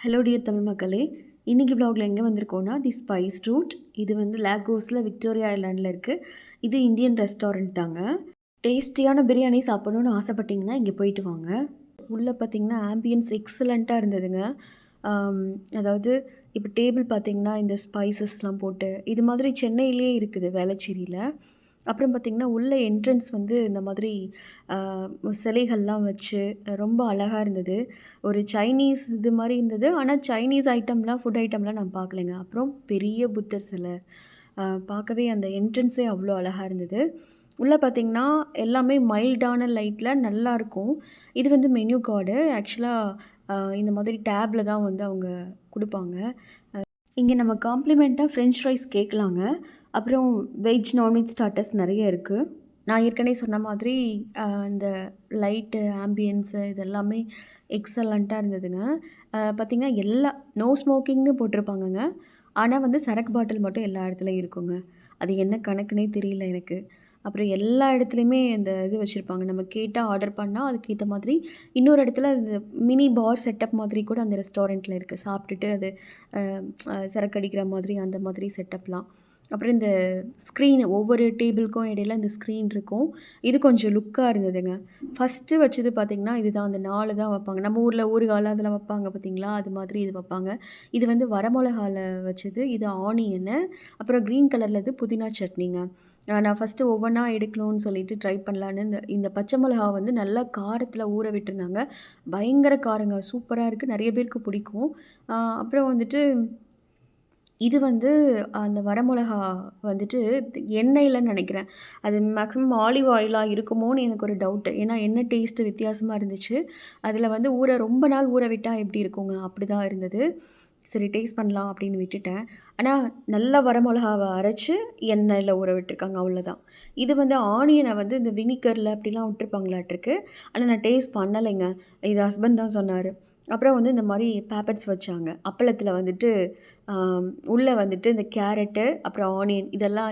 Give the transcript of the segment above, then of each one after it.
Hello dear Tamil மக்களே, இன்றைக்கி வ்ளாகில் எங்கே வந்திருக்கோன்னா தி ஸ்பைஸ் ரூட். இது வந்து லாகோஸில் விக்டோரியா ஐலாண்டில் இருக்குது. இது இந்தியன் ரெஸ்டாரண்ட் தாங்க. டேஸ்டியான பிரியாணி சாப்பிடணுன்னு ஆசைப்பட்டிங்கன்னா இங்கே போயிட்டு வாங்க. உள்ளே பார்த்தீங்கன்னா ஆம்பியன்ஸ் எக்ஸலண்ட்டாக இருந்ததுங்க. அதாவது இப்போ டேபிள் பார்த்திங்கன்னா இந்த ஸ்பைசஸ்லாம் போட்டு இது மாதிரி சென்னையிலே இருக்குது வேளச்சேரியில். அப்புறம் பார்த்திங்கன்னா உள்ள என்ட்ரன்ஸ் வந்து இந்த மாதிரி சிலைகள்லாம் வச்சு ரொம்ப அழகாக இருந்தது. ஒரு சைனீஸ் இது மாதிரி இருந்தது. ஆனால் சைனீஸ் ஐட்டம்லாம் ஃபுட் ஐட்டம்லாம் நான் பார்க்கலைங்க. அப்புறம் பெரிய புத்தர் சிலை பார்க்கவே அந்த என்ட்ரன்ஸே அவ்வளோ அழகாக இருந்தது. உள்ளே பார்த்திங்கன்னா எல்லாமே மைல்டான லைட்டில் நல்லாயிருக்கும். இது வந்து மெனு கார்டு. ஆக்சுவலாக இந்த மாதிரி டேப்பில் தான் வந்து அவங்க கொடுப்பாங்க. இங்கே நம்ம காம்ப்ளிமெண்ட்டாக ஃப்ரெஞ்ச் ஃப்ரைஸ் கேட்கலாங்க. அப்புறம் வெஜ் நான்வெஜ் ஸ்டார்ட்டர்ஸ் நிறைய இருக்குது. நான் ஏற்கனவே சொன்ன மாதிரி இந்த லைட்டு ஆம்பியன்ஸு இதெல்லாமே எக்ஸலண்ட்டாக இருந்ததுங்க. பார்த்திங்கன்னா எல்லா நோ ஸ்மோக்கிங்னு போட்டிருப்பாங்கங்க. ஆனால் வந்து சரக்கு பாட்டில் மட்டும் எல்லா இடத்துலையும் இருக்குங்க. அது என்ன கணக்குனே தெரியல எனக்கு. அப்புறம் எல்லா இடத்துலையுமே இந்த இது வச்சுருப்பாங்க. நம்ம கேட்டால் ஆர்டர் பண்ணால் அதுக்கேற்ற மாதிரி இன்னொரு இடத்துல இந்த மினி பார் செட்டப் மாதிரி கூட அந்த ரெஸ்டாரண்ட்டில் இருக்குது. சாப்பிட்டுட்டு அது சரக்கு அடிக்கிற மாதிரி அந்த மாதிரி செட்டப்லாம். அப்புறம் இந்த ஸ்க்ரீனு ஒவ்வொரு டேபிளுக்கும் இடையில இந்த ஸ்க்ரீன் இருக்கும். இது கொஞ்சம் லுக்காக இருந்ததுங்க. ஃபஸ்ட்டு வச்சது பார்த்திங்கன்னா இதுதான், அந்த 4 தான் வைப்பாங்க. நம்ம ஊரில் ஊறுகாலாம் அதெல்லாம் வைப்பாங்க பார்த்திங்களா, அது மாதிரி இது வைப்பாங்க. இது வந்து வரமிளகால வச்சது. இது ஆனியனு, அப்புறம் க்ரீன் கலரில் இது புதினா சட்னிங்க. நான் ஃபஸ்ட்டு ஒவ்வொன்றா எடுக்கணும்னு சொல்லிட்டு ட்ரை பண்ணலான்னு இந்த பச்சை மிளகா வந்து நல்லா காரத்தில் ஊற விட்டுருந்தாங்க. பயங்கர காரங்க, சூப்பராக இருக்குது. நிறைய பேருக்கு பிடிக்கும். அப்புறம் வந்துட்டு இது வந்து அந்த வரமிளகா வந்துட்டு எண்ணெயிலன்னு நினைக்கிறேன். அது மேக்ஸிமம் ஆலிவ் ஆயிலாக இருக்குமோன்னு எனக்கு ஒரு டவுட்டு. ஏன்னா எண்ணெய் டேஸ்ட்டு வித்தியாசமாக இருந்துச்சு. அதில் வந்து ரொம்ப நாள் ஊற விட்டால் எப்படி இருக்குங்க, அப்படி தான் இருந்தது. சரி டேஸ்ட் பண்ணலாம் அப்படின்னு விட்டுட்டேன். ஆனால் நல்லா வரமிளகாவை அரைச்சி எண்ணெயில் ஊற விட்டுருக்காங்க, அவ்வளோதான். இது வந்து ஆனியனை வந்து இந்த வினிகரில் அப்படிலாம் விட்டுருப்பாங்களாட்டிருக்கு. ஆனால் நான் டேஸ்ட் பண்ணலைங்க. இது ஹஸ்பண்ட் தான் சொன்னார். அப்புறம் வந்து இந்த மாதிரி பேப்பர்ஸ் வச்சாங்க. அப்பளத்தில் வந்துட்டு உள்ளே வந்துட்டு இந்த கேரட்டு அப்புறம் ஆனியன் இதெல்லாம்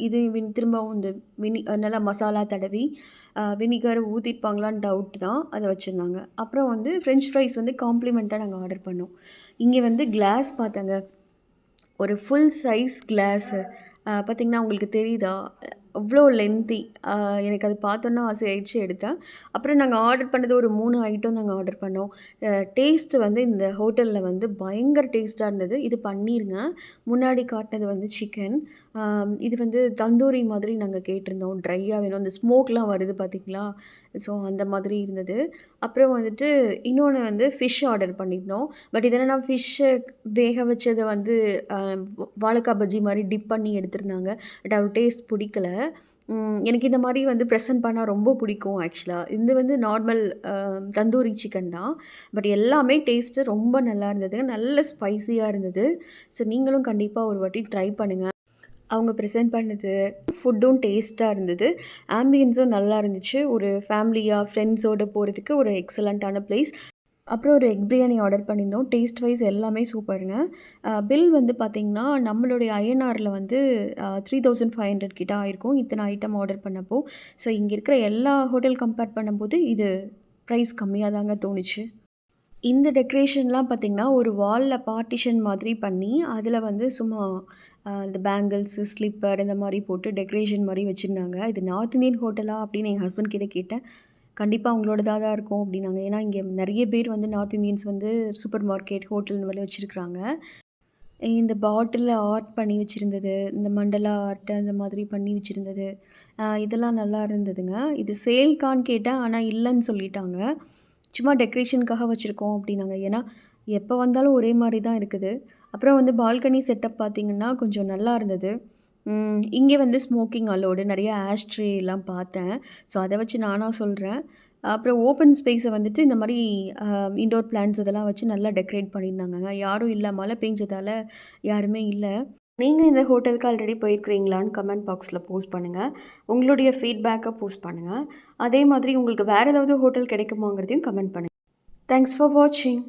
இது திரும்பவும் இந்த நல்லா மசாலா தடவி வினிகர் ஊற்றிருப்பாங்களான்னு டவுட் தான், அதை வச்சுருந்தாங்க. அப்புறம் வந்து ஃப்ரெஞ்ச் ஃப்ரைஸ் வந்து காம்ப்ளிமெண்ட்டாக நாங்கள் ஆர்டர் பண்ணோம். இங்கே வந்து கிளாஸ் பார்த்தேங்க. ஒரு ஃபுல் சைஸ் கிளாஸு பார்த்திங்கன்னா உங்களுக்கு தெரியுதா, அவ்வளோ லென்த்தி. எனக்கு அது பார்த்தோன்னா ஆசையாயிடுச்சு, எடுத்தேன். அப்புறம் நாங்கள் ஆர்டர் பண்ணது ஒரு 3 ஐட்டம் நாங்கள் ஆர்டர் பண்ணோம். டேஸ்ட்டு வந்து இந்த ஹோட்டலில் வந்து பயங்கர டேஸ்ட்டாக இருந்தது. இது பன்னீருங்க. முன்னாடி காட்டினது வந்து சிக்கன். இது வந்து தந்தூரி மாதிரி நாங்கள் கேட்டிருந்தோம். ட்ரையாக வேணும், அந்த ஸ்மோக்லாம் வருது பார்த்திங்களா, ஸோ அந்த மாதிரி இருந்தது. அப்புறம் வந்துட்டு இன்னொன்று வந்து ஃபிஷ் ஆர்டர் பண்ணியிருந்தோம். பட் இது என்னன்னா ஃபிஷ்ஷை வேக வச்சதை வந்து வாழைக்காய் பஜ்ஜி மாதிரி டிப் பண்ணி எடுத்திருந்தாங்க. பட் அவர் டேஸ்ட் பிடிக்கல. எனக்கு இந்த மாதிரி வந்து ப்ரெசென்ட் பண்ணால் ரொம்ப பிடிக்கும் ஆக்சுவலாக. இது வந்து நார்மல் தந்தூரி சிக்கன் தான். பட் எல்லாமே டேஸ்ட்டு ரொம்ப நல்லா இருந்தது. நல்ல ஸ்பைஸியாக இருந்தது. ஸோ நீங்களும் கண்டிப்பாக ஒரு வாட்டி ட்ரை பண்ணுங்கள். அவங்க ப்ரெசென்ட் பண்ணது ஃபுட்டும் டேஸ்ட்டாக இருந்தது. ஆம்பியன்ஸும் நல்லா இருந்துச்சு. ஒரு ஃபேமிலியாக ஃப்ரெண்ட்ஸோடு போகிறதுக்கு ஒரு எக்ஸலண்ட்டான ப்ளேஸ். அப்புறம் ஒரு எக் பிரியாணி ஆர்டர் பண்ணியிருந்தோம். டேஸ்ட் வைஸ் எல்லாமே சூப்பருங்க. பில் வந்து பார்த்திங்கன்னா நம்மளுடைய ஐஎன்ஆரில் வந்து 3500 கிட்ட ஆயிருக்கும் இத்தனை ஐட்டம் ஆர்டர் பண்ணப்போ. ஸோ இங்கே இருக்கிற எல்லா ஹோட்டல் கம்பேர் பண்ணும்போது இது ப்ரைஸ் கம்மியாக தாங்க தோணுச்சு. இந்த டெக்கரேஷன்லாம் பார்த்திங்கன்னா ஒரு வாலில் பார்ட்டிஷன் மாதிரி பண்ணி அதில் வந்து சும்மா இந்த பேங்கிள்ஸு, ஸ்லிப்பர் இந்த மாதிரி போட்டு டெக்கரேஷன் மாதிரி வச்சுருந்தாங்க. இது நார்த் இந்தியன் ஹோட்டலா அப்படின்னு என் ஹஸ்பண்ட் கிட்டே கேட்டேன். கண்டிப்பாக அவங்களோடதாக தான் இருக்கும் அப்படின்னாங்க. ஏன்னா இங்கே நிறைய பேர் வந்து நார்த் இந்தியன்ஸ் வந்து சூப்பர் மார்க்கெட், ஹோட்டல் இந்த மாதிரி வச்சுருக்குறாங்க. இந்த பாட்டிலில் ஆர்ட் பண்ணி வச்சுருந்தது, இந்த மண்டலா ஆர்ட் அந்த மாதிரி பண்ணி வச்சுருந்தது, இதெல்லாம் நல்லா இருந்ததுங்க. இது சேல்கான்னு கேட்டேன், ஆனால் இல்லைன்னு சொல்லிட்டாங்க. சும்மா டெக்கரேஷனுக்காக வச்சுருக்கோம் அப்படின்னாங்க. ஏன்னா எப்போ வந்தாலும் ஒரே மாதிரி தான் இருக்குது. அப்புறம் வந்து பால்கனி செட்டப் பார்த்திங்கன்னா கொஞ்சம் நல்லா இருந்தது. இங்கே வந்து ஸ்மோக்கிங் அலோடு, நிறைய ஆஷ்ட்ரேலாம் பார்த்தேன். ஸோ அதை வச்சு நானாக சொல்கிறேன். அப்புறம் ஓப்பன் ஸ்பேஸை வந்துட்டு இந்த மாதிரி இன்டோர் பிளான்ட்ஸ் இதெல்லாம் வச்சு நல்லா டெக்கரேட் பண்ணியிருந்தாங்கங்க. யாரும் இல்லை, மழை பெஞ்சதால் யாருமே இல்லை. நீங்கள் இந்த ஹோட்டலுக்கு ஆல்ரெடி போயிருக்கிறீங்களான்னு கமெண்ட் பாக்ஸில் போஸ்ட் பண்ணுங்கள். உங்களுடைய ஃபீட்பேக்கை போஸ்ட் பண்ணுங்கள். அதே மாதிரி உங்களுக்கு வேறு ஏதாவது ஹோட்டல் கிடைக்குமாங்கிறதையும் கமெண்ட் பண்ணுங்கள். தேங்க்ஸ் ஃபார் வாட்சிங்.